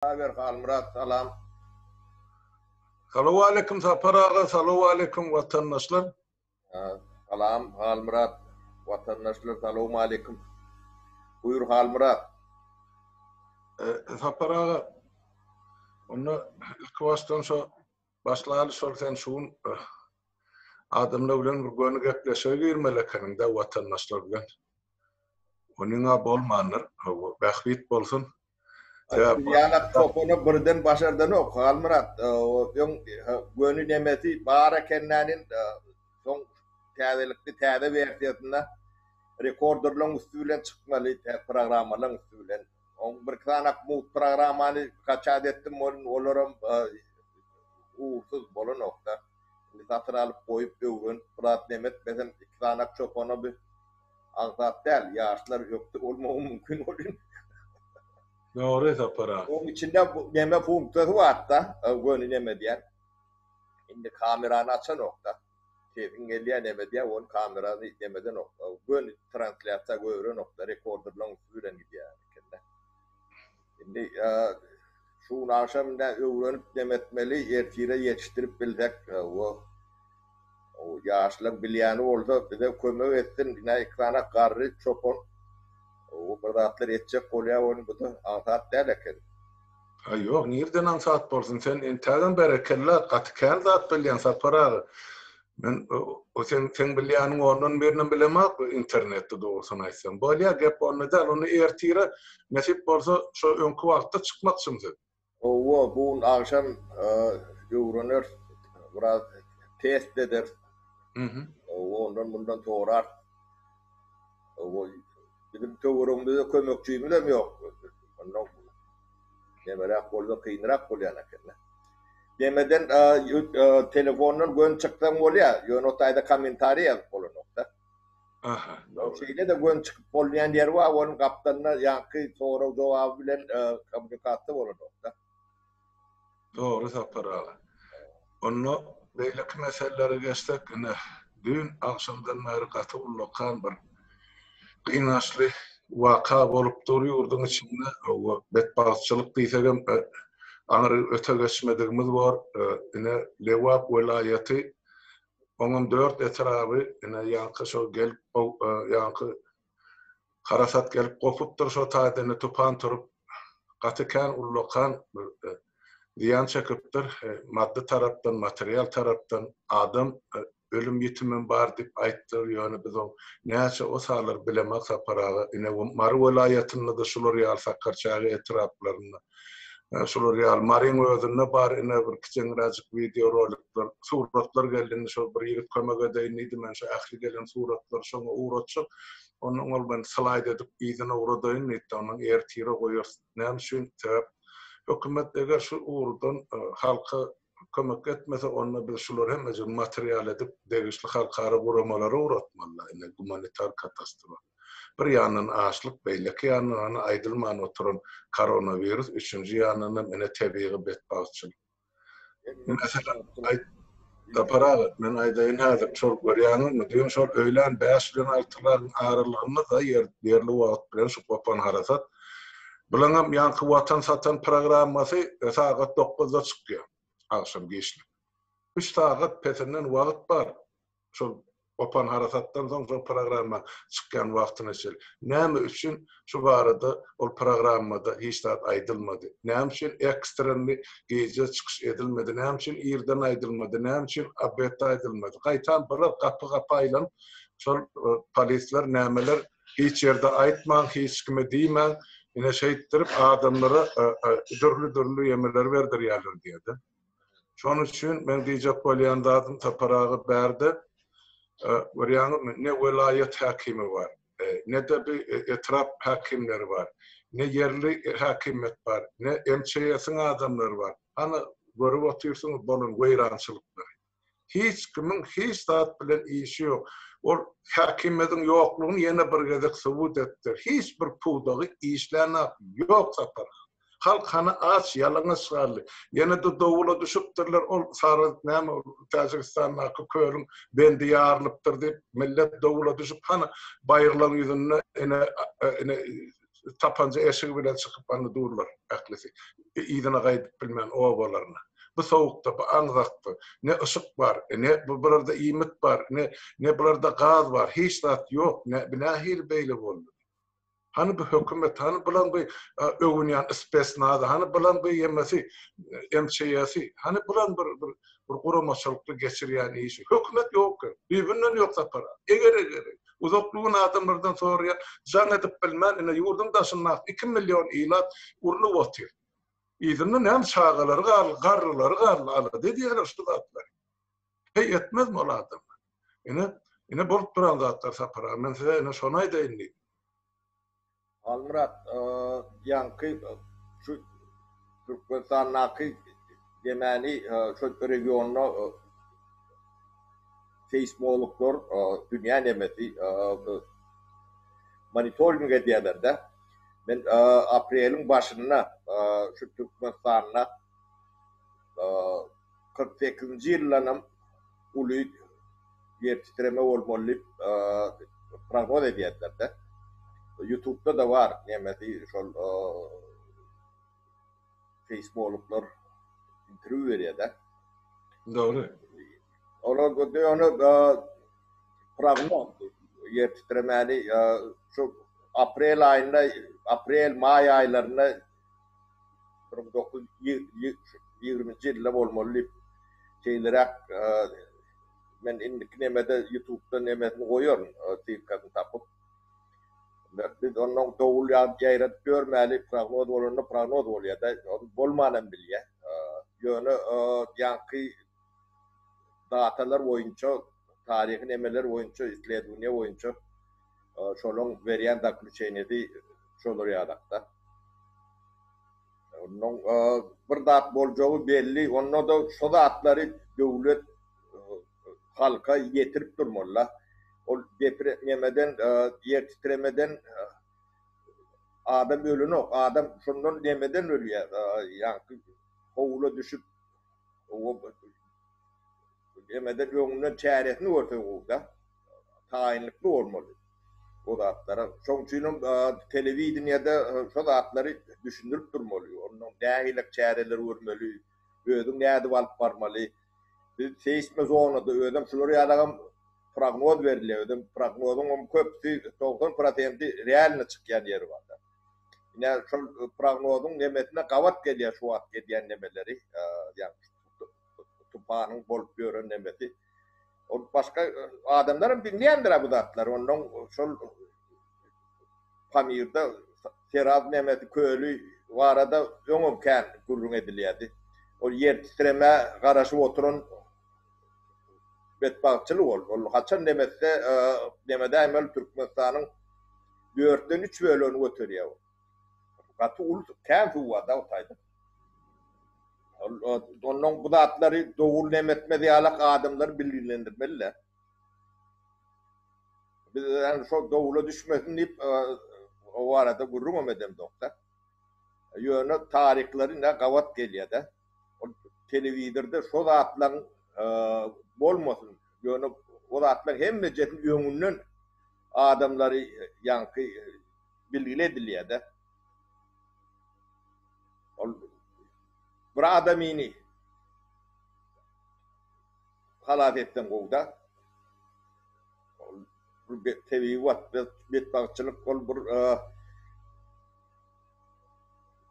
Haber Halmurat salam. Salamu aleyküm Saparağa, salamu aleyküm vatandaşlar. Salam Halmurat vatandaşlar salamu aleyküm. Buyur Halmurat. Saparağa, onu ilk baştan başlayalım sorsan şun adamla bilen bir gönü gepleşe girmelekenin de vatandaşlar bilen. Onunla bolmanır, bahvit bolsun. Yanak topunu birden başardan ok Halmurat. Yon gönü nemeti bara kennanin son täzelikli täze versiyasında rekorderlan üstülen çıkmalı programmalan üstülen. On bir kanak mut programmanı kaçad ettim olurum uğursuz bolu nokta. Satır alıp koyup öğün. Fırat Nemet mesela iki kanak çopona bir ağzat değil. Yaşlar yoktu olmamı mümkün oluyor. Doğru Saparağa. Onun içinde bu yeme funksiyonu var da gönül yeme diyen. Şimdi kameranı açan nokta. Keyfin geliyor yeme diye onun kameranı yemeden nokta. Gönül translatsa göre nokta. Rekorderlan üstülen gidiyor. Şimdi şu akşamda öğrenip demetmeli ertire yetiştirip bildik. O yaşlı bilyanı oldu. Bir de kömür ettin. Yine ekrana karrı çopon. O bırdatlar edecek oluyor. Onu bu da antat derken. Yok, nereden ansat bolsun? Sen interden berekella katken zat bilyan Saparağa. Men o sen bilyanın onun birinin bilemek internette doğrusun aysan. Bolya gep onu da onu ertire nasip bolsa şu önkü vaqtda çıkmaksın sen. O bu akşam öğrenir. Biraz test eder. Ondan bundan sorar. O bizim tövrümde kömekçiyim de mi yok? Ondan demerak oldu kıyınarak oluyor anakene. Demeden telefonun gön çıktım oluyor. Yönotayda komentari yazıp oluyor nokta. Aha. O şeyle de gön çıkıp olayan yer var. Onun kaptanına yankı soru cevabı bilen komünikatı oluyor nokta. Doğru Saparağa. Onu beyleki meseleleri geçtik. Dün akşamdan beri katı ullakan bir kıynaşlı vaka bolup duruyor içinde. O bedbahtçılık diysegem anır öte geçmediğimiz var. Yine Lewap velayeti onun 4 etrafı yine yankı şu gelip yankı karasat gelip kopuptur şu taydını tupan turup katıken ullakan ziyan çekiptir. Maddi taraftan, materyal taraftan adam ölüm yitimin bar dip ayttyr. Yani biz o näçe o salar bilemek Saparağa. Ine Mar velayetinde de şular ýal Sakarçagy etraflaryna. Şular ýal Maryň özünde bar ine bir kiçiňräjik video rolikler, suratlar geldi. Şol bir ýigit kömek edýärdi. Men şu ähli gelen suratlar şoňa uğratjak. Onu ol ben slide edip ýygyna uğradýyn. Näde onu ertire goýar. Näme üçin hükümet eger şu uğurdan halka kömek etmese onunla biz şular hemmece materyal edip degişli halkara uğramalara uğratmalılar. Yani humanitar katastrofa. Bir yandan açlık beyleki yandan aydılman oturan koronavirüs, üçüncü yandan mene tebiği bedbahtçılık. Mesela Saparağa, men aydayın hazır çok görýäňim mi? Diýen şol öýlen 5-den 6-laryň aralarynda da yerli wagt bilen şu kopan harasat. Bulanam yankı vatan satan programması saat 9'da çıkıyor. Akşam geçli. 3 saat petinden wagt bar. Şu opan harasattan soň şu programma çıkan wagtyny şel. Näme üçin şu barada ol programmada hiç zat aýdylmady. Näme üçin ekstremli gece çıkış edilmedi. Näme üçin ýerden aýdylmady. Näme üçin abet aýdylmady. Gaýtan bir gapy gapaýlan şol polisler nämeler hiç ýerde aýtmaň, hiç kime diýmäň. Yine şehittirip adamlara dürlü yemeler verdirýärler diýdi. Şonuň üçin men diýjek bolýan zadım Saparağa berdi. Görýäňizmi, ne welayet hakimi var, ne de bir etraf hakimleri var, ne yerli hakimet var, ne MÇY'siň adamları var. Ana görüp oturýarsyňyz bunun weýrançylykları. Hiç kimin hiç zat bilen işi yok. O hakimetiň ýoklugyny ýene bir gezek subut etdir. Hiç bir pudagy işläne ýok Saparağa. Halk hana aç, yalana sığarlı. Yine de doğula düşüptürler, o sarı näme Tajikistan'a köörün bendi ýarlypdyr diýip millet doğula düşüp hana bayırlan ýüzüne tapanca eşigi bilen çıkıp anı durlar aklisi. İdine gaýdyp bilmän obalarına. Bu soğukta, bu aňzakda ne ışık var, ne bularda iýmet var, ne bularda gaz var, hiç zat yok. Ne binahil beýle boldy. Hani bu hökümet, hani bulan bu öwünýän ispesnada, hani bulan bu yemesi, emçeyesi, hani bulan bir guramaçylykly geçirýän işi. Hökümet yok. Birbirinden yok sapara. Eger uzaklygyny adamlardan soraýan, jan edip bilmän, ine ýurdum daşynmak 2 milyon ilat urnup otyr. İzinin hem çağaları garryları garly dediler şu zatlar. Hey etmez mi ola adam? Ine bolup duran zatlar sapara. Men size ine şonu aýdaýyn. Almurat, yankı şu Türkmenistan'daki demeli şu regionuna seismologlar dünya demeti monitoring ediyorlar. Ben April'in başında şu Türkmenistan'da 48. yıllanım ulu yer titreme olmalı prognoz ediyorlar da. YouTube'da da var nemeti şol seismologlar interview veriyor da. Doğru. Onu prognoz yer titremeli şu May aylarında 1920 yılda olmalı şeyler ben indiki nemede YouTube'da nemetini koyuyorum tıkkatını tapıp biz onun doğulu yayrat görmeli prognoz oluyor da olmadan bilye yönü yankı datalar boyunca tarihin emeler boyunca izlediğine boyunca şolun veriyen daklı şeynedi şolur yadakta. Onun bir dat bolcağı belli. Onun da şu datları devlet halka getirip durmalı. O depremeden, yer titremeden adam ölünü, adam şundan demeden ölüyor. Yani kovula düşüp o demeden önünden çaresini ortaya koydu. Tayinlikli olmalı. O datlara. Çünkü televizyon ya da şu datları düşündürüp durmalı. Onun dahillik çareleri örmeli. Ödüm neydi valıp varmalı. Seisme zonada ödüm şuları yadağım prognoz veriliyor. Ödüm prognozun köpüsü 90% realine çıkan yeri var. Yine şu prognozun nemetine kavat geliyor şu at geliyen nemeleri. Yani tupanın bolup gören nemeti. O başka adamların dinleyendir bu datlar. Onun şol Pamir'de Serad nemeti köylü var arada öňümken gurrun edilýärdi. O yer titreme garaşyp oturan betbagçylyk ol. Haçan nemetse nemede emel Türkmenistanyň 4den 3 bölüni götürýär. Gaty ul kän suwada otaydy. Onun bu datları doğul nemetme diyalak adamlar bilgilendirmeliler. Biz yani şu doğula düşmesin deyip o arada gurrum edem doktor. Yönü tarihleri ne kavat geliyor da. O televizyonda şu datların olmasın. Yönü o datların hem mecetin yönünden adamları yankı bilgili ediliyor da. Bir adamini halafetten kovda. Bir tevivat, betbağçılık kol bir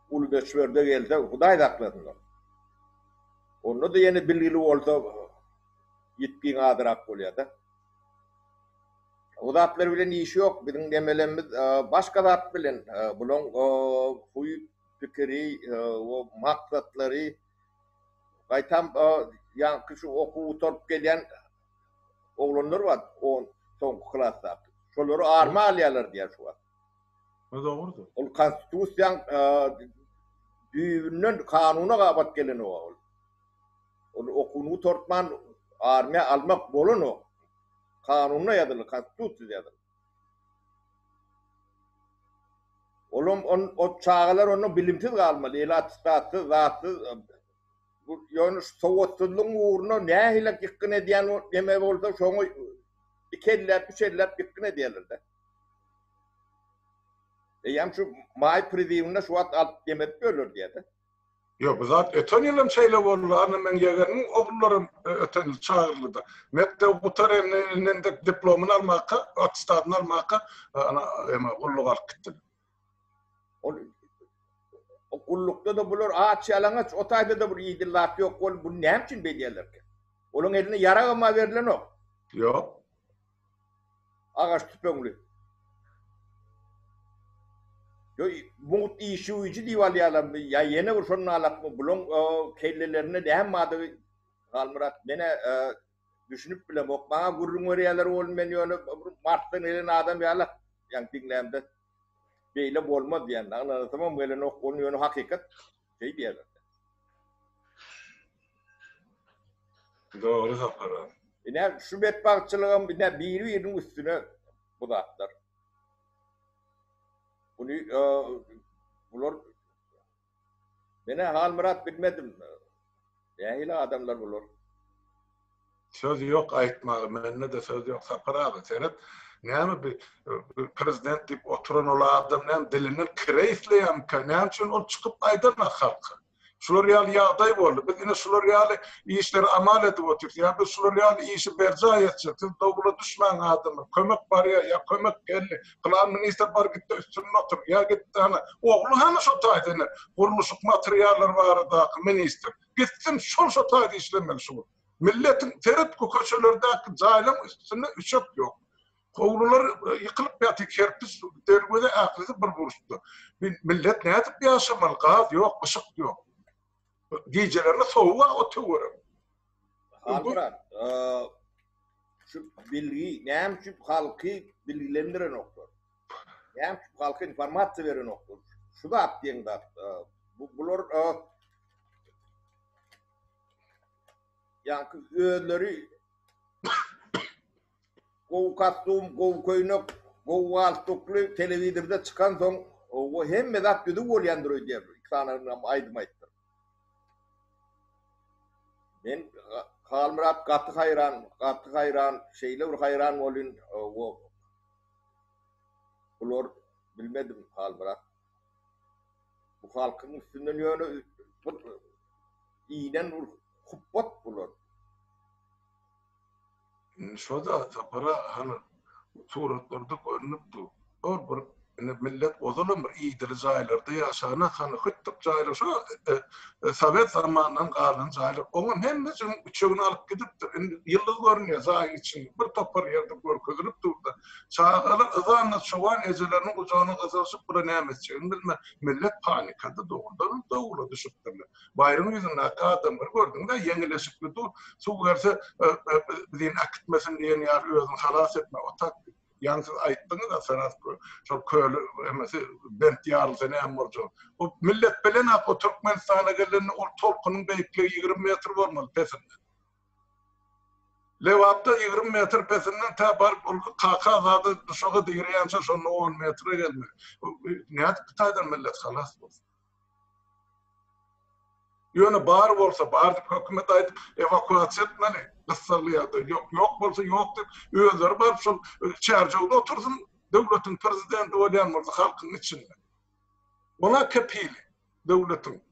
ulu beşverde gelse Huday da akladın. Onu da yeni bilgili olsa yetkin adırak oluyor da. O datlar bilen işi yok. Bizim demelerimiz başka dat bilen. Bunun huyu fikri, o maksatları gaytam yankı şu oku utorp gelen oğlanlar var. O son klasta. Şoları arma alyalar diye şu var. Doğrudur. O konstitusyon düğünün kanuna kabat gelen o. Onu okunu tortman arma almak bolun o. Kanuna yazılı, konstitusyon yazılı. Oğlum o çağlar onu bilimsiz kalmalı. Elatsız, zatsız. Bu yani soğutsuzluğun uğruna ne hilek yıkkın ediyen o yemeği olsa şonu 2 eller, 3 eller yıkkın ediyorlar da. Hem şu may prediğimine şu at alt yemek bölür diye. Yok, zaten öten yılım şeyle oldu. Anı men yeğenim oğullarım öten yıl çağırıldı. Mektep butar elinde diplomunu almaka, atestadını almaka, ana kulluk alıp gitti. O kullukta da bulur, ağaç yalanaç, o tayda da bu iyidirlat yok, bu ne için bediyeler ki? Onun eline yara ama verilen o. Yok. Ağaç tüpönlü. Bu işi uyucu divalyalar ya yeni bir şunun alak mı bulun kellelerine de hem madı Halmurat bana düşünüp bile bak bana gurrun oryalar olmayan yönü Mart'tan elin adam yalak yani dinlemde böyle olmaz diyen anlatamam böyle onun yönü hakikat şey diyorlar. Doğru sapar. Yine şu bedbahtçılığın bir birinin üstüne bu da atlar. Bunu bulur. Bana Halmurat bilmedim. Yahile adamlar bulur. Söz yok aytmağı, menne de söz yok sapar abi. Seyret, neymi bir prezident deyip oturan ola adam neymi dilinin kreifleyem ka, neymi için ol çıkıp aydana halkı. Şuloryal yağday oldu. Biz yine şuloryal iyi işleri amal edip otur. Ya biz şuloryal iyi işi berza edecek. Doğru düşman adamı. Kömek var ya kömek geldi. Kılan minister var gitti üstüne otur. Ya gitti hani. Oğlu hani şotaydı yine. Kuruluşuk materyaller var da minister. Gittim şotaydı işlemeli şu. Milletin terit kokoşelerdeki zalim üstüne üşök yok. Oğlular yıkılıp yatı kerpiç dergüde aklisi bir vuruştu. Millet ne yapıp yaşamalı? Gaz yok, ışık yok. Gecelerine soğuğa oturuyorum. Halburak şu bilgi, neyim şu halkı bilgilendiren nokta. Neyim şu halkı informasyon veren nokta. Şu da attığın da bunlar yani öğleri Gov kastum, gov koynuk, gov altuklu televizyonda çıkan son o hem medat güdü gol yandırıyor diye. İksanlarına aydım ayttım. Ben Halmurat katı hayran, şeyle bir hayran olun o. Bulur bilmedim Halmurat. Bu halkın üstünden yönü iyiden bir hubbat bulur. Şu da para hani suratlarda görünüptü. Or millet ozalım iyidir zaylarda yaşana hani hıttık zaylar şu Sovet zamanından kalan zaylar. Onun hemmesinin uçağını alıp gidip yıldız görünüyor zay için. Bir topar yerde görkülüp durdu. Çağalar ızanla çoğan ezelerinin ucağını kazasıp bura nemetçeğini bilme. Millet panikadı doğrudan düşüptürler. Bayrın yüzünden adamları gördün de yenileşikli dur. Su verse bilin akıtmasın diyen yar özün halas etme o taktik. Yansız ayıttığını da sanat çok köylü mesela bent yarılsa ne emorcu. O millet bilen o Türkmenistan'a gelen o tolkunun beyikliği 20 metre varmalı pesinden. Levap'ta 20 metre pesinden tabar kakazadı dışarı direyense sonra 10 metre gelmiyor. Ne yapıp taydan millet halas olsun. Yönü bağır olsa bağır hükümet ayıp evakuasyon etmeli. Kıssalıyadı. Yok olsa yok deyip öğüler var. Şu çerçevede otursun devletin prezidenti olayan varsa halkın içinde. Ona kepili devletin.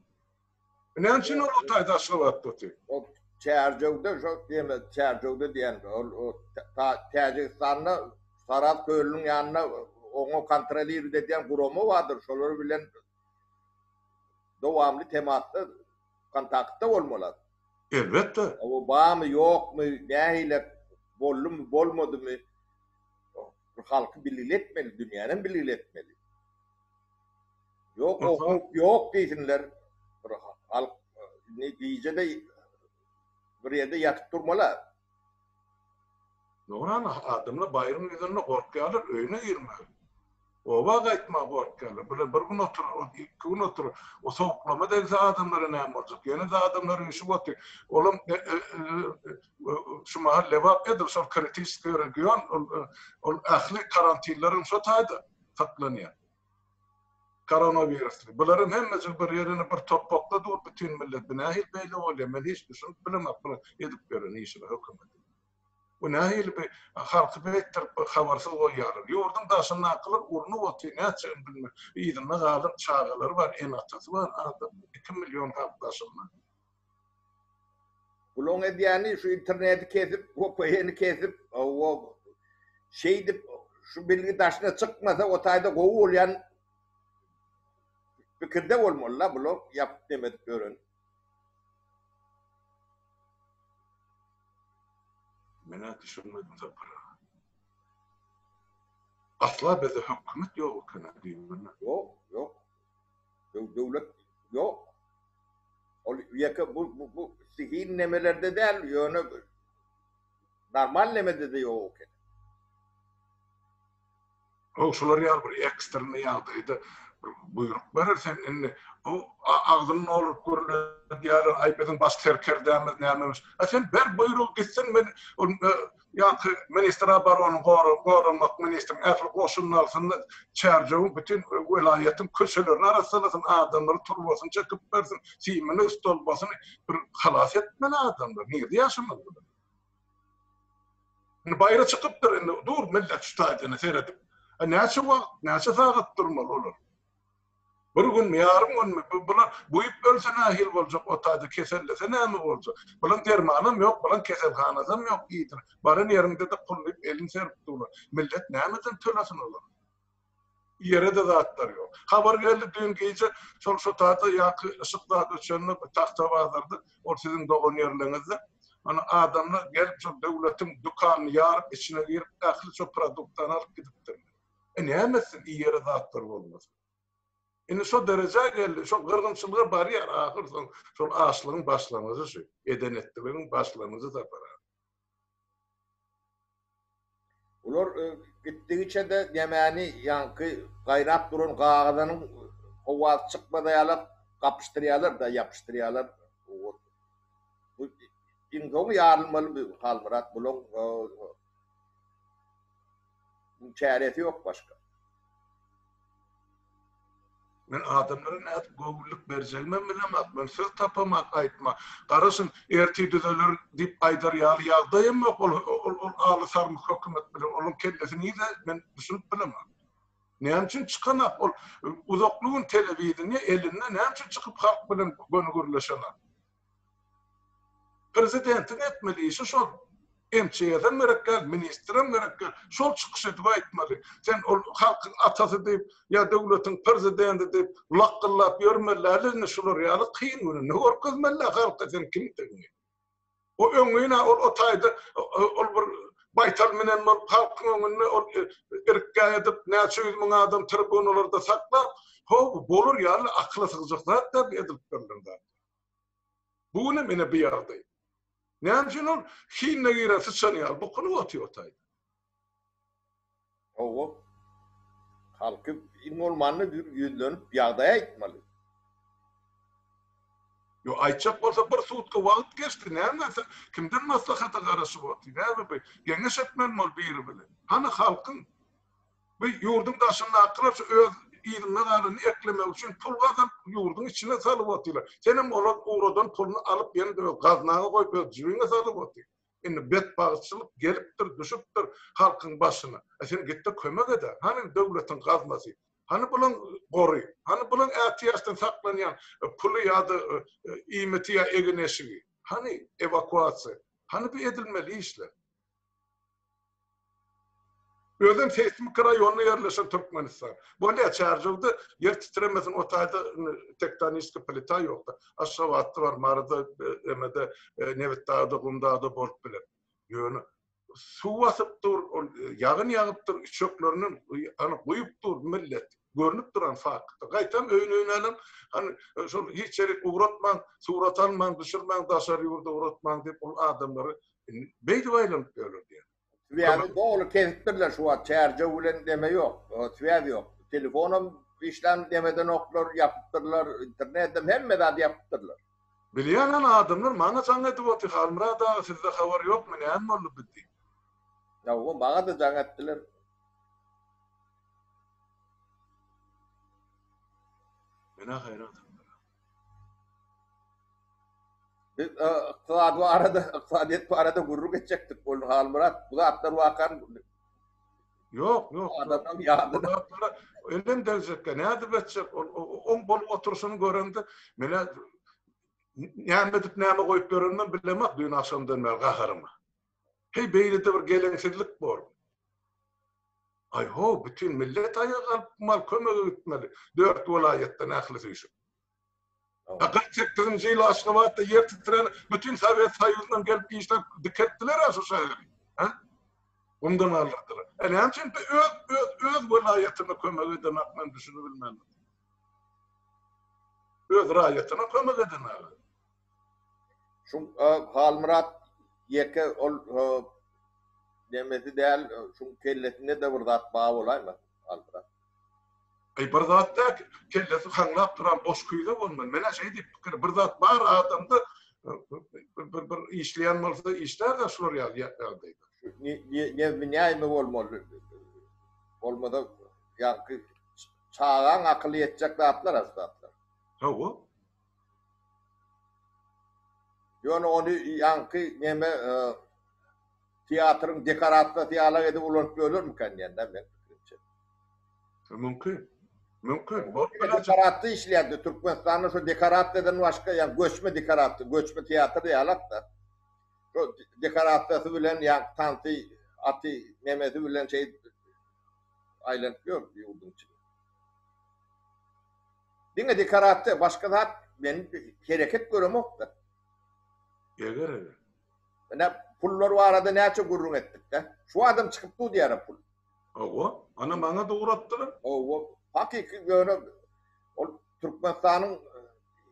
Ne için o taydaşlı vattı diyor. O çerçevede çok diyemez. Çerçevede diyen o Tacikistan'da Sarat Köylü'nün yanına onu kontrolü dediğin kurumu vardır. Şoları bilen devamlı temasda kontakta olmalı. Elbette. O bağ mı yok mu, neyle bollu mu, bolmadı mı? Halkı bilgiletmeli, dünyanın bilgiletmeli. Yok, yok deyinler. Halk neticede bir yerde yatıp durmalı. Doğru ana adamla bayram yüzünde korkuyorlar, öyle girmiyor. O vakaytma korkuyorlar. Böyle bir gün otur, iki gün otur. O soğuklama derse adamlara ne olacak? Yine de adamların işi otur. Oğlum şu mahalle vakıdır, şu kritik region, o ahli karantinlerin şu tayda saklanıyor. Koronavirüs. Bunların hemmesi bir yerine bir topakta dur bütün millet. Nahil belli oluyor. Ben hiç düşünüp bilemem. Edip görün işi hükümet. Bu nahil bir halkı beter habarsız koyarlar. Yurdun daşına akılır urnu otu ne çen bilme. İdinne galyp çağalar var, en atası var. Adam 2 milyon halk daşına. Bulon ediyani şu interneti kesip, o payını kesip, o şeydi şu bilgi taşına çıkmasa o tayda kovu olan fikirde olmalı la bulon yap demedik görün. Mena düşünmedim zapara. Asla bize hükümet yok kana diyeyim. Yok. Devlet yok. O yaka bu sihin nemelerde değil yönü normal nemede de yok. O şular yar bir ekstrem yağdıydı. Buyruk verirsen inni o ağzının olur görülür diğer ayıpedin bas terkerdemiz neyemiz. Sen ber buyruk gitsin ben yankı ministra baron korumak ministrin efri koşunun altında çarjavun bütün velayetin köşelerin arasındasın adamları turbasını çekip versin simini üst olmasını bir halas etmeli adamlar. Niye yaşamalı? Bayra çıkıptır dur millet şu tacını seyredip näçe sagat durmaly olur. Bir gün yarım gün bular buyup ölse nahil boljak o taýda kesellese näme boljak? Bulan dermanam ýok, bulan keselhanasam ýok diýdir. Barın ýerinde de pullyp elini serip durlar. Millet nämeden tölesin olur? Ýere de zatlar ýok. Habar geldi dün gece şol şu taýda ýaky ışıklar öçenli tahta bazarda o sizin doğan ýerlerinizde ana adamlar gelip şu devletin dükkanını yarıp içine girip ahli şu produktdan alıp gidipdir. Nämesin ýere zatlar bolmasyn. Indi şo derece geldi, şo gyrgynçylyga barýar ahir şol aşlygyň başlanyjy şu, edenetliginiň başlanyjy da bar. Ular gitdigiçe de ýemäni ýanky gaýrap duran gagazanyň howasy çykmadaýalar, gapyşdyrýarlar da ýapyşdyrýarlar. Bu ingoň ýarylmaly bir hal Murat bulan çäresi ýok başga. Men adamlara näet gowulluk berjelmem bilemem. Men söz tapamak aýtma. Garasyn erti düzelir dip aýdarýar ýagdaýym ýok. Ol aly sarmyk hökümet bilen onun kellesini de men düşünüp bilemem. Näme üçin çykana ol uzaklygyň telebidini elinde näme üçin çykyp halk bilen gönügürleşenler. Prezidentin etmeli işi şol. MÇ'den merekkel, ministrem merekkel, şol çıkış edip aýtmaly. Sen ol halkyň atasy diýip, ýa döwletiň prezidenti diýip, laqqyllap ýörmelerle şular ýaly kyn günü. Ne gorkuzmaly halka sen kim diýip. O öňüne o taýda ol bir baytal menen halkyň öňüne ol irkkä edip, näçe ýüz müň adam tribunalarda saklap, bolur ýaly akla sygjak da edip berler. Bu ne mene bir ýagdaý. Näme üçin ol hinne giresi çanyar, bu konu atıyor tay. O halky normalny bir ýüzlenip ýagdaýa aýtmaly. Yo aýtjak bolsa bir sutka wagt geçdi, näme kimden maslahata garaşy boldy, näme bu ýeňiş etmen bol biri bilen. Hany halkyň bu ýurdun daşyna akyryp öz ýylyna galyny eklemek üçin pul gazap ýurdun içine salyp atýarlar. Senem olar uğradan pulunu alıp ýene gaznaga goýup jüriňe salyp atýar. Indi betbagyçylyk gelipdir, düşüpdir halkyň başyna. Sen gitdi kömek ede. Hani döwletiň gaznasy, hani bulan gory, hani bulan ätiýaşdan saklanýan puly ýa-da iýmeti ýa egeneşigi, hani evakuasiýa, hani bu edilmeli işler. Özüm seismik raýonyna ýerleşen Türkmenistan. Bu ne çarjydy? Yer titremesin o taýda tektonik plita ýokda. Aşgabatda bar, marada emede Nevitdağda, Gumdağda bolup bilen. Ýöne suw asyp dur, ýagyn ýagyp dur, içöklerini hani goýup dur millet. Görünüp duran fakta. Gaýtam öýüne alam, hani şol hiç ýere uğratmaň, surat almaň, düşürmäň, daşary ýurda uğratmaň diýip ol adamlary beýle baýlanyp görürdi. Yani doğru kesittirler şu an çerce ulen deme yok. Tüyad yok. Telefonum işlem demeden oklar yaptırlar. İnternetten hem medad yaptırlar. Bilýän adamlar maňa çaňaty boty halmra da sizde habar ýokmy näme bolup bitdi. Ya o bana da çaňatdylar. Mena hayran. Biz iqtisadiyet bu arada gurur geçecektik bu hal Murat. Bu da atlar vakan Yok. adamın yadına. Elim derzekka näde betjek on bolup oturuşuny görende mene näme edip näme goýup berenmen bilemek dün akşamdan beri gaharyma. Hey beýlede bir geleňsizlik bor. Ay ho bütün millet ayağa kalkıp mal kömege gitmeli. 4 vilayetden ählisi üçin. Fakat 8. yıl Aşgabat'ta yer titren bütün Sovyet Soýuzynyň gelip işler diketdiler aşu şäheri. Ha? Ondan alırdılar. Hem için öz vilayetine kömek edemek ben düşünü bilmem. Öz rayetine kömek edemek. Şu hal Murat yeke ol demesi değil şu kellesinde de bir zat bağ olayma hal Murat. Bir zatda kellesi hanlap duran boş kuyla bolman. Mene şey deyip bir zat bar adamda bir işleyen bolsa işler de şular ýalydy. Ne olmalı? Olmadı yani çağan akıllı yetecek zatlar aslında. Hawa. Yani onu yankı neme tiyatrın dekoratlı tiyala edip ulanıp ölür mü kendinden ben? Mümkün. Dekoratlı işlerdi. Türkmenistan'ın şu dekoratlıdan başka yani göçme dekoratlı, göçme tiyatro yalak da. Şu dekoratlısı bilen yani tanti, ati, nemesi bilen şey aylanıyor bir yurdun için. Dine dekoratlı başka da benim hareket görümü da. Eger. Ne pullar var arada ne çok gurrun ettik de. Şu adam çıkıp bu diyara pul. Hawa. Ana bana da uğrattılar. O hakiki böyle o Türkmenistan'ın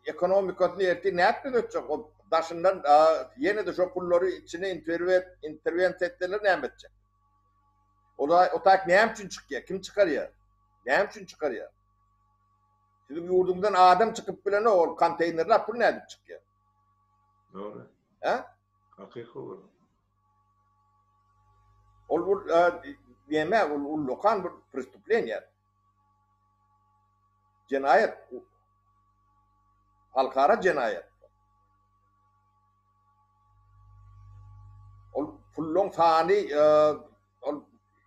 ekonomikasını erti ne yapacak? O daşından yeni de şu pulları içine intervent ettiler ne yapacak? O tak ne için çıkıyor? Kim çıkarıyor? Ne için çıkarıyor? Sizin yurdundan adam çıkıp bile ne o konteynerler pul ne edip çıkıyor? Doğru. Ha? Hakiki olur. O diyeme o lokal bir prestüpleniyor. Cinayet. Halkara cinayet. O pullon sani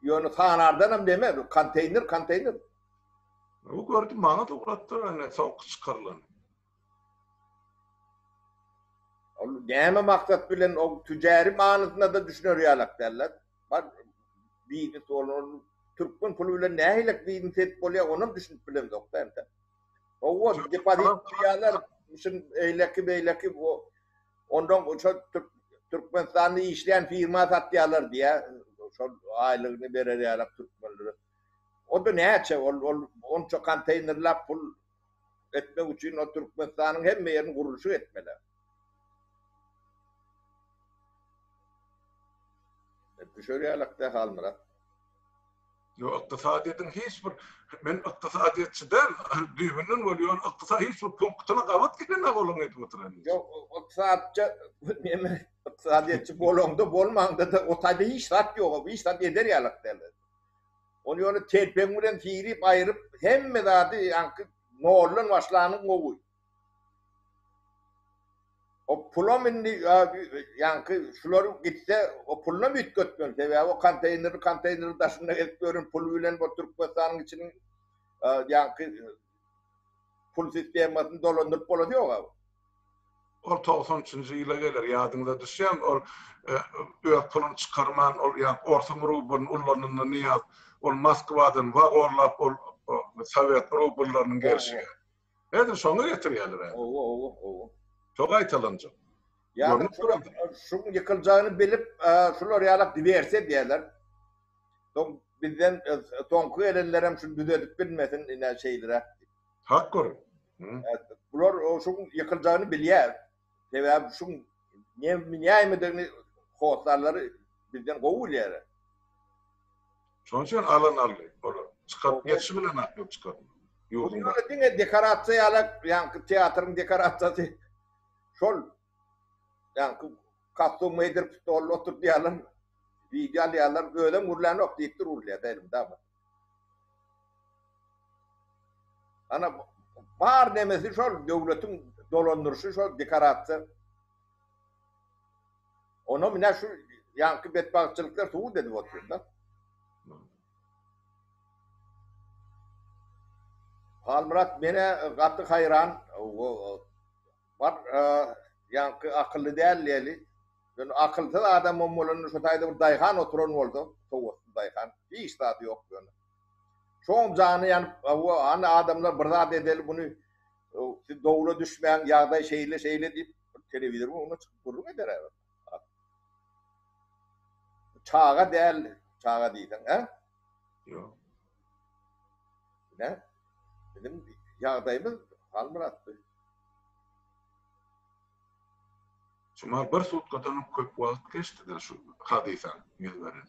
yönü sanardan hem deme konteyner. O gördüm bana da uğrattılar. Yani soğuk çıkarılan. Neyme maksat bilen o tücari manasında da düşünüyor yalak derler. Bak bir sorun Türkmen puluyla neyle bir set oluyor onu düşünüp bilen yok ben de. O dipadiyalar için eyleki o ondan o Türkmenistan'da işleyen firma satıyorlar diye şu aylığını verir yalak Türkmenleri. O da ne yapacak? On çok konteynerler pul etmek için o Türkmenistan'ın hem yerini kuruluşu etmeli. Düşürüyorlar hal Murat. Yo iktisadiyetin hiçbir men iktisadiyetçiden düğünün oluyor iktisadi hiçbir punktuna kavat gidene bolun etip oturan. Yo iktisadiyetçi bolonda bolmanda da o tabi hiç rat yok. Hiç rat eder yalak derler. Onu terpen bilen firip ayırıp hemme zady yankı noğurlan başlanıp gowy. O pulomini yankı şuları gitse o puluna büyük götürüyor. Veya o konteyner taşında gelip görün pul bilen bu Türkmenistan'ın içinin yankı pul sistemasını dolandırıp oluyor abi. O 93. yıla gelir yadınıza düşen o öğüt pulunu çıkarman o yani Orta Rubun ullarının niyaz o Moskva'dan vagorlap o Sovyet rubullarının gerçeği. Evet şonu getiriyorlar. O. Çok aytalanacak. Yani şu yıkılacağını bilip şular yalak diverse diyorlar. Bizden tonku erenlerim şunu düzeltip bilmesin inen şeylere. Hak görün. Bunlar o şu yıkılacağını biliyor. Ve şu niye mi hostarları bizden kovuyorlar. Şunun için alın alıyor. Çıkart yetişimiyle ne yapıyor çıkart. Bunlar dine dekoratsı yalak yani tiyatrın dekoratsı şol yani kastım edip stol oturup diyorlar. Video diyorlar böyle murlan yok deyip dururlar derim tamam. Ana var demesi şol devletin dolandırışı şol dekoratsı. Onu mine şu yankı bedbahtçılıklar tuğu dedi oturuyor. Halmurat mene katı hayran var yankı akıllı değerli. Ben akılsız adam olmalarını şu tayda bir dayhan oturan oldu. Tuğu dayhan. Hiç tadı yok böyle. Çoğum canı yani o hani adamlar bırdat edelim bunu doğru düşmeyen yağda şeyle deyip televizyon onu çıkıp durur eder evet. Çağa değil, çağa değilden he? Yok. Ne? Benim yağdayımız Halmurattı. Şumar bir sutkadan köp wagt geçdi şu hadisan yüz verin.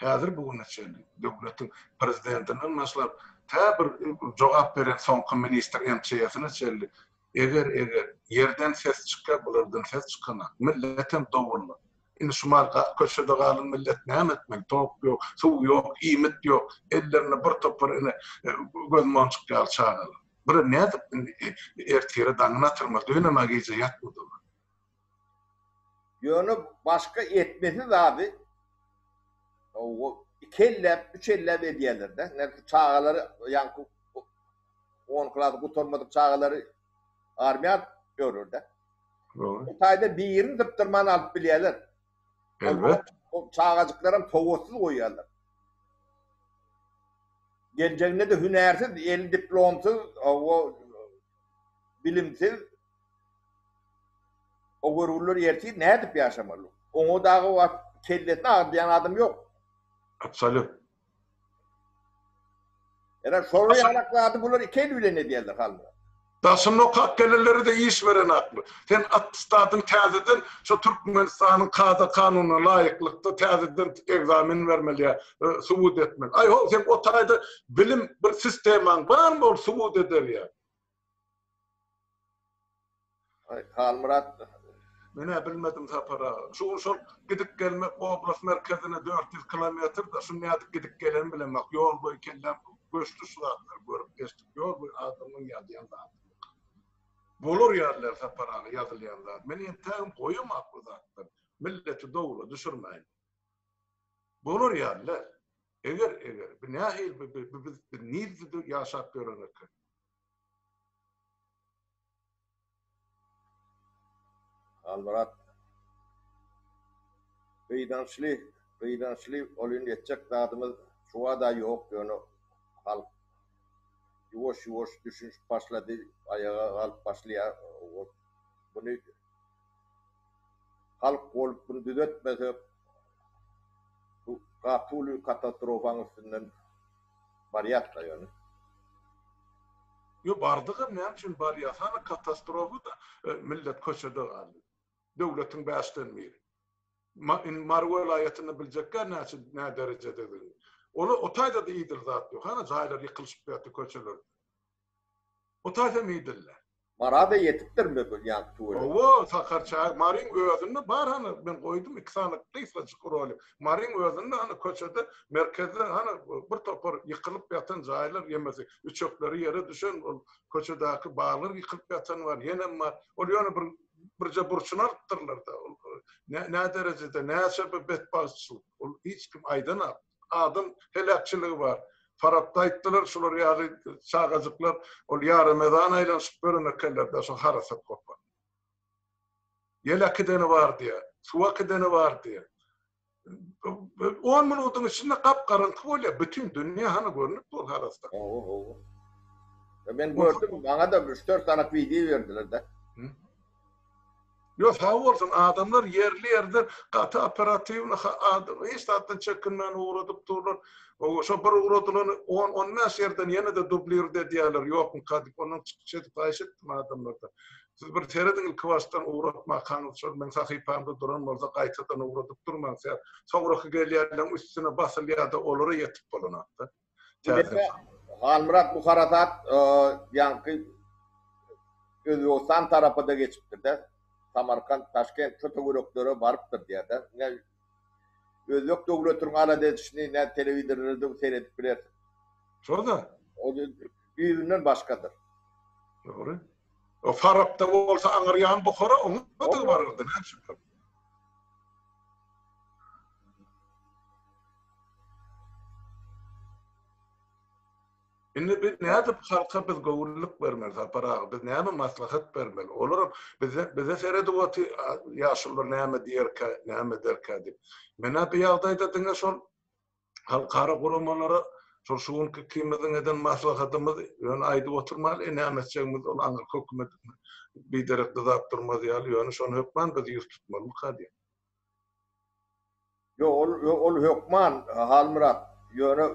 Hazır bugün neçeli devletin prezidentinin mesela tabir cevap veren son minister MCS'ine çelli. Eğer yerden ses çıkar bulardan ses çıkana milletin doğurlu. İn şumar köşede galan millet näme etmek tok yok, su yok, imet yok. Ellerine bir topar ine gözmon çıkar çağırlar. Bir ne ertire dangına tırmak döneme gece yatmadı. Yönü başka etmesi abi. O 2 elle, 3 elle ediyorlar da. Ne çağaları yankı 10 klas kurtarmadık çağaları armiyat görür de. O tayda bir yerini tıptırmanı alıp biliyorlar. Evet. O çağacıkların toğusuz koyuyorlar. Geleceğine de hünersiz, el diplomsuz, o bilimsiz o gururlar yerti ne edip yaşamalı? Onu dağı o kelletine ağırlayan adam yok. Absolut. Yani soru yanaklı adı bunlar 2 elle ne diyorlar halbuki. Dasın o kakkelleri de iş veren aklı. Sen atstadın tezeden şu Türkmenistan'ın kanuna layıklıkta tezeden egzamin vermeli, subut etmeli. Ay ho sen o tayda bilim bir sisteman var mı o subut eder ya? Halmurat Mene bilmedim tapara. Şu gidip gelmek oblast merkezine 400 kilometre da şu neyadık gidip gelen bilemek. Yol boyu kellem göçtü sularlar görüp geçtik. Yol boyu adamın yazıyanlar. Bolur yerler tapara yazılyanlar. Meni entağım koyum aklı zaten. Milleti doğru düşürmeyin. Bolur yerler. Eğer bir nahil bir nizdi yaşak görünük. Halmurat kıydançlı olun yetecek dağıtımız şuva da yok yani halk yuvaş düşünüş başladı ayağa halk başlıyor bunu halk olup bunu düzeltmese bu katulu katastrofan üstünden bariyat da yani. Yo bardığım ne için bariyat? Hani katastrofu da millet köşede kaldı. Devletin başlanmıyor. Marwa vilayetini bilecekler ne derecede dedi. O tayda da iyidir zaten. Hani cahiller yıkılışıp yattı köşeler. O tayda mı iyidirler? Marada yetiptir mi bu yank tuğru? O Sakarça, Marin özünde var hani ben koydum 2 sanıklı iflacık rolü. Marin özünde hani köşede merkezde hani bir topar yıkılıp yatan cahiller yemesi. Üçökleri yere düşen köşedeki bağlar yıkılıp yatan var. Yine var. Oluyor birce burçunu arttırırlar da. Ne derecede, ne sebebet bazısı. Hiç kim aydın adam helakçılığı var. Farapta ayttılar, şular yarı çağacıklar, ol yarı medana ile süpürün kellerde, şu harasat kopar. Yelaki deni var diye, suvaki deni var diye. 10 minutun içinde kapkaranlık oluyor, bütün dünya hani görünüp dur harasat. Ben gördüm, bana da 3-4 tane video verdiler de. Yok sağ olsun adamlar yerli yerden katı operatifini hiç zaten çekinmen uğradıp dururlar. O şu bir uğradılar 10 yerden yine de dublör de diyorlar. Yok mu kadık onun çıkışı paylaştım adamlarda. Siz bir teredin kıvastan uğratma kanıt şu ben sahipamda duran olsa kaytadan uğradıp durmaz ya. Sonra gelirler üstüne basılıyor da olur yetip bulunattı. Halmurat bu haratat yankı Özbekistan tarafı da geçiptir de. Samarkand, Taşkent kötü grupları varıptır diye de. Ne Özbek devletinin ana dedişini ne televizyonlarda seyredip bilir. Sonra? O yüzünden başkadır. Doğru. O Farap'ta olsa Angaryan Bukhara onu da varırdı. Indi biz näde halka biz gowurluk bermeli, para biz näme maslahat bermeli. Olar bize serede wagty ýaşullar näme diýerkä, näme derkä dip. Mena bu ýagdaýda diňe şol halkara guramalara şol şuňky kimden eden maslahatymyz ýöne aýdyp oturmaly, näme etjegimiz ol aňyr hökümet bir derek dap durmaly ýaly, ýöne şonu hökman biz ýurt tutmaly kady. Yo ol hökman Halmurat ýöne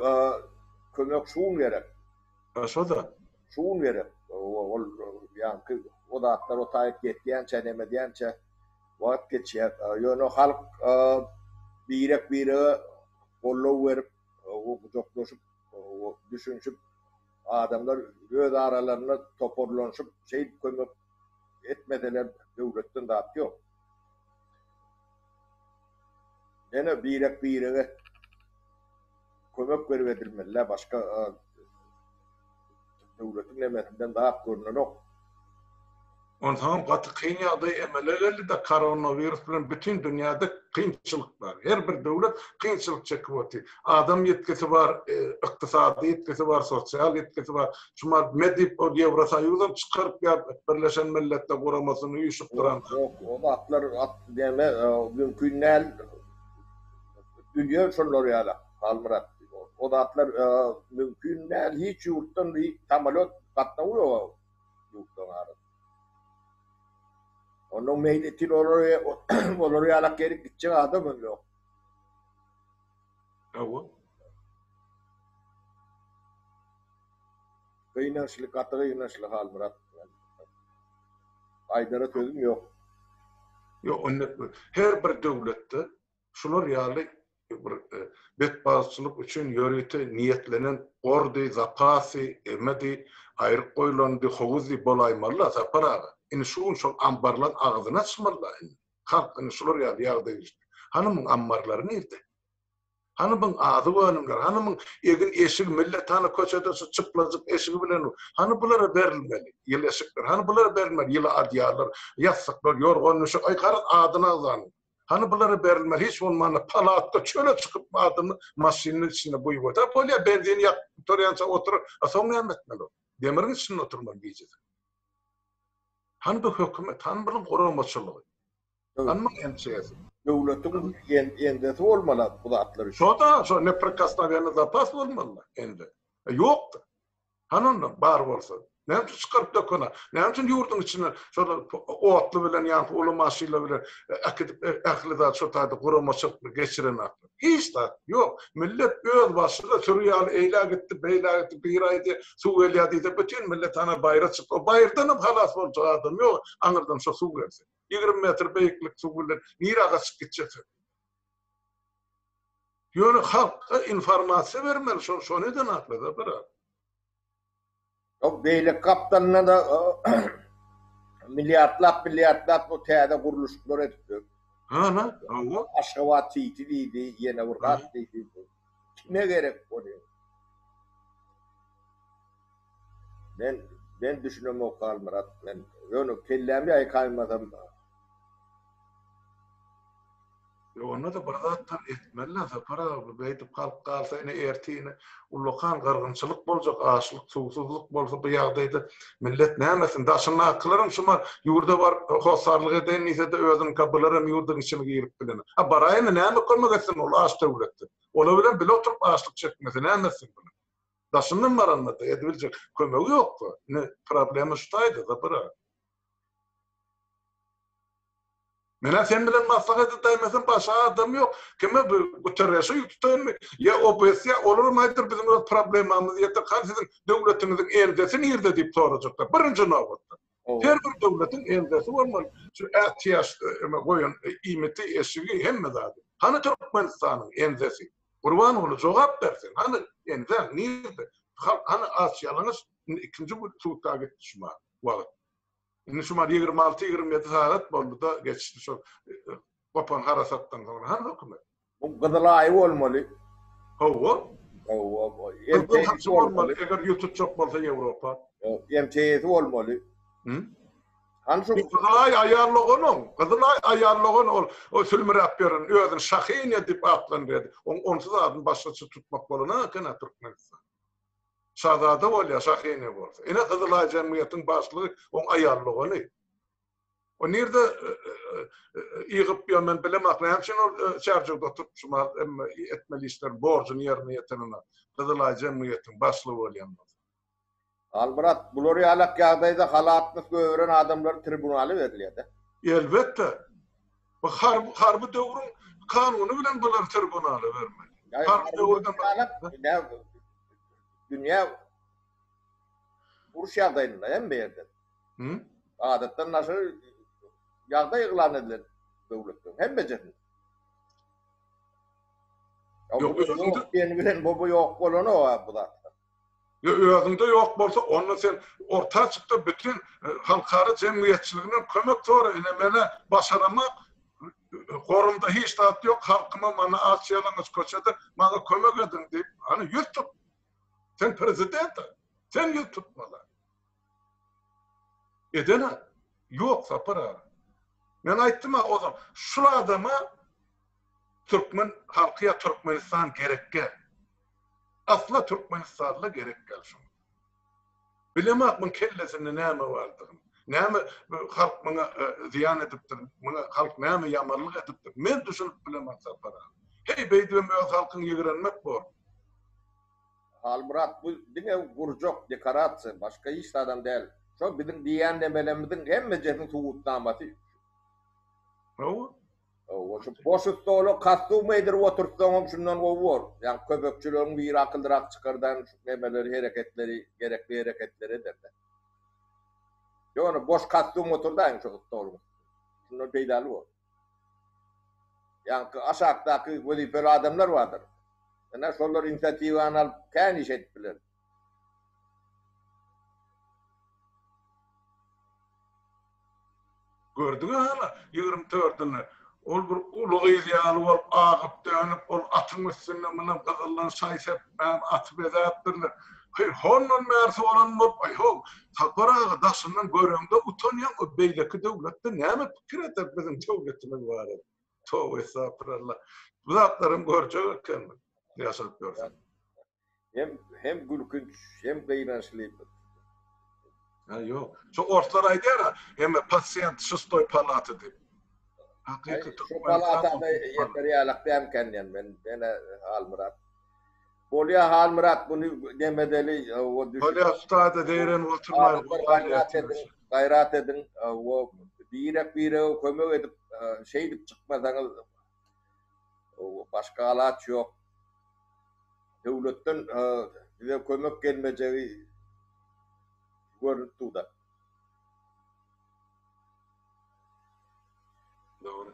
kömek şuň gerek. Şoda. Şuň gerek. Ol ýa-ni o da atlar o taýyp getýänçe demedýänçe wagt geçýär. Ýöne halk birek bire gollaw berip o joklaşyp düşünşip adamlar öz aralaryna toparlanşyp kömek etmedeler döwletden dat ýok. Ene birek birege kömek berip başka döwletin nemesinden daha görünenok. Ondan gaty kyn ýagdaý emelleri de koronavirus bilen bütün dünýäde kynçylyk bar. Her bir döwlet kynçylyk çekýär. Adam ýetkisi bar, ykdysady ýetkisi bar, sosial ýetkisi bar. Şumar medip o Ýewrosoýuzdan çykaryp Birleşen Milletler Guramasyny ýuşup duran. O atlar deme mümkin näl dünýä şolary ýaly Halmurat. O da atlar mümkin näl hiç ýurtdan tamalot gatnawy ýurtdan ara. Onun meyletin olur ýalak gerip gitjek adam ýok. Awa. Gynançlyk ýynaşlyk Halmurat. Aýdara sözüm ýok. Yo her bir döwletde şular ýaly bir betbaşçylyk üçin ýörüte niýetlenen ordy zapasy emedi aýryp goýulandy hoguzy bolaýmaly zapara. Indi şol ambarlar agzyna çykmaly. Halkyny şular ýagdaý. Hanymyň ambarlary nerede? Hanymyň ady bolumlar, hanymyň egin eşigi millet hany köçede çyplazyp eşigi bilen hany bulara berilmeli. Ýyl eşikler, hany bulara berilmeli. Ýyl adýarlar, ýassaklar, ýorgonuşy aýkary adyna zan. Hany bulara berilmeli. Hiç bolmany palatda çöle çykyp adyny maşynyň içine buýup otar. Polya benzin ýak torýança oturup, soňra etmeli. Demirin içine oturmaly diýjek. Han bu hökümet, han bilen goramaçylygy. Hanmyň emçesi. Döwletin endesi bolmaly bu atlar. Şoda, şo neprekasnawyny zapas bolmaly endi. Ýokdy. Hanondan bar bolsa, näme çykaryp dökene, näme üçin ýurdun içine şoda otly bilen ýa-ni uly maşyna bilen ähli zat şo taýda goramaçylyk geçiren atlar. Hiç de ýok. Millet öz başyna Suriýaly eýlä gitdi, beýlä gitdi, bir aýdy suw elýärdi, bütün millet ana baýra çykdy. O baýrdan hem halas boljak adam ýok. Aňyrdan şo suw geldi. 20 metr beýiklik suw bilen niraga çykyp gitjek. Ýöne halka informasiýa bermeli, şo neden atladı bira? O beýle kaptanına da milyarlap o täze guruluşlar etdi. Hana, awa. Aşgabat tiýdi, ýene urgat diýdi. Kime gerek oluyor? Ben düşünem o Halmurat. Ben ýöne kellämi aýkaýmadam. Ona da bardatlar etmeli, para beýtip kalıp kalsa ine ertiğine ulukan gargınçılık bolacak, açlık, susuzluk bolsa bu ýagdaýda millet nämesin daşyny aklarym şuma ýurda bar hosarlyk eden ise de özüm kapylarym ýurdun içine girip bilen. Ha baraýyny näme kolmak etsin ol aç döwletde. Ola bilen bile oturup açlyk çekmesi nämesin bilen. Daşynyň maranmada edibiljek kömegi ýokdy. Ne problemi şutaýdy da bira. Mena sen bilen maslahat etmesen başa adam yok. Kime bu terörü tutan ya obesiya olur mu aydır bizim problemimiz ya da sizin devletinizin eldesi nerede deyip soracaklar. Birinci navbatta. Her bir devletin eldesi olmalı. Şu ihtiyaç koyun imeti eşiği hemme zaten. Hani Türkmenistan'ın eldesi. Kurban oğlu cevap versin. Hani elde nerede? Hani Asyalanız ikinci bu tuğda gitti şuma. Vakit. Şimdi şu 26-27 saat boldu da geçti şu kopan harasattan sonra. Hangi hükümet? Bu Kızılay'ı olmalı. Hava? Hava. MTS'i olmalı. Eğer YouTube çok bolsa Avrupa. MTS'i olmalı. Kızılay ayarlığın o sülmürapyarın özün şahin edip atlan dedi. Onsuz adın başlısı tutmak boluna kına Türkmenistan. Sadada bolya sahine bolsa. Ene Kızılay Cemiyeti'nin başlığı on ayarlığını. O nerede yığıp ben bilemek. Hem için o çarjıda tutuşma etmeli işler borcunu yerine yetenine. Kızılay Cemiyeti'nin başlığı bolyan. Almurat, bulori alak yağdayda halatlık gören adamların tribunali veriliydi. Elbette. Bu harbi dövrün kanunu bilen bular tribunali vermeli. Yani Harbi dövrden dünya uruş yağdayında hem bir yerde. Adetten nasıl yağda ilan edilir devletten. Hem becerinin. Yok bilen bu yok olanı o bu da. Özünde yok bolsa onu sen orta çıktı bütün halkara cemiyetçiliğine kömek doğru inemene başaramak korumda hiç tat yok halkıma bana asyalanız koçadı bana kömek edin deyip hani yüz tut sen prezident sen yüz tutmalı edene yok sapara ben ayttım ha o zaman şu adama Türkmen halkıya Türkmenistan gerek gel asla Türkmenistan'la gerek gel şunu. Bilemek min kellesinde näme vardı. Näme halk bana ziyan edipdir. Bana halk näme yamanlık edipdir. Men düşünüp bilemek sapara. Hey beydem öz halkın yigrenmek bor. Almurat bu dine gurjok dekoratsi başka hiç adam değil. Şu bizim diyen demelemizin hemme cetin tuğutnaması. O şu boşustolu kastım edir oturtsamam şundan o var. Yani köpekçülüğün bir akıldırak çıkardan demeleri gerekli hareketleri derler. Yani boş kastım oturdan şu stolu. Şundan peydalı var. Yani aşağıdaki vazifeli adamlar vardır. Yani şunlar inisiyatifi anal kendi iş ettiler. Gördün hala 24'ünü ol bir ulu idealı ol ağıp dönüp ol atın üstünde mınan kızıllan sayıp ben atıp edatırlar. Hayır honun mersi olan ol ay ho tapara daşından göründü utanyan o beyleki devlette näme fikir eder bizim devletimiz var. Tövbe estağfurullah. Bu zatlarım görçek ekan. Yaşap görsen. Hem gülkünç hem kıynaşlı. Ha yok. Şu ortalar ayda hem pasiyent şustoy palatı deyip. Şu palata da yeteri alakta imkanyen ben Almurat. Bolya Almurat bunu demedeli o düşün. Bolya ustada değeren oturmayın. Gayrat edin o bir kömür edip şey çıkmasanız başka alat yok. Devletten bize kömür gelmeyeceği görüntü da. Doğru.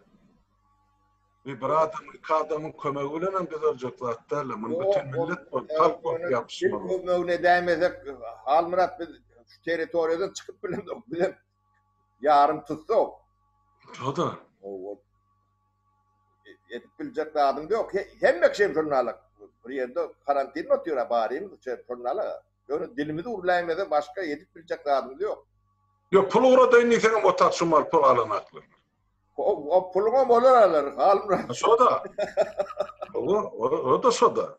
Bir adamın kömeğiyle biz olacaklar. Bunu bütün millet halk yapışmalı. Kömüğüne değmezsek Almurat biz şu teritoriyadan çıkıp bilen yarım tutsa o. O da. Yetip bilecek adam da yok. Hem ekşem jurnalık. Bir yerde karantin otuyor bari jurnalı. Yani dilimizi urlayamada başka yetip bilecek adam da yok. Yok pul uğradayın neyse o tartışmalı pul alanaklı. O puluna molar alır. Almurat. Soda. O da soda.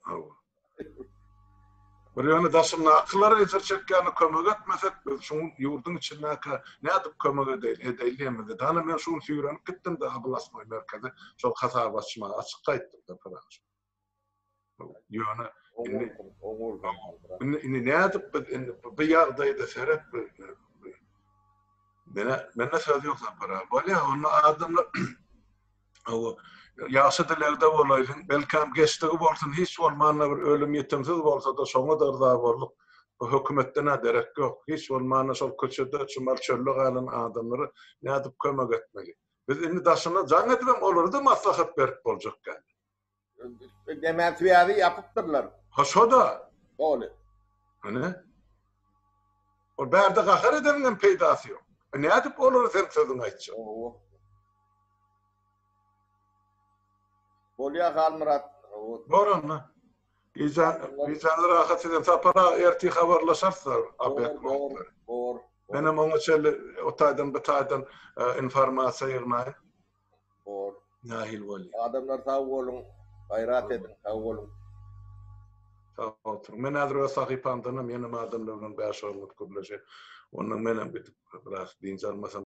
Bir yani dasımla akılları yeterçekkâni kömök etmesek, şunun yurdun içinde ne adıp kömök edeylemedi. Tanı ben şunu suyuranıp gittim de Ablasmay merkezi, şol hata basma açık kayıttım da parası. Yani, ne adıp bir yardaydı seyret, bana söz yoksa para. Böyle onu adamlar, yaşıdılerde olaydın, belki geçtiği olsun, hiç olmayana bir ölüm yetimsiz olsa da sonu da varlık, hükümetten derek yok. Hiç olmayana sol köşede, çumal çöllük alan adamları ne adıp kömek etmeli. Biz indi daşına can edilem olurdu, maslahat verip olacak yani. Demet viyadi yapıptırlar. Ha soda. Öyle. Hani? O berde kahar edenin peydası yok. Ne adıp olur sen sözünü açacak. Bolya Almurat. Boranla. Vicdanı rahat eden tapara erti haberlaşarsa Doğru. Benim onu şöyle otaydan betaydan informasyon yığınayım. Doğru. Nahil vali. Adamlar sağ olun. Gayrat edin. Sağ olun. Tamam. Men hazır o sahip andana benim adamlarının baş olmak kurulacak. Onun menen bitip biraz din çalmasam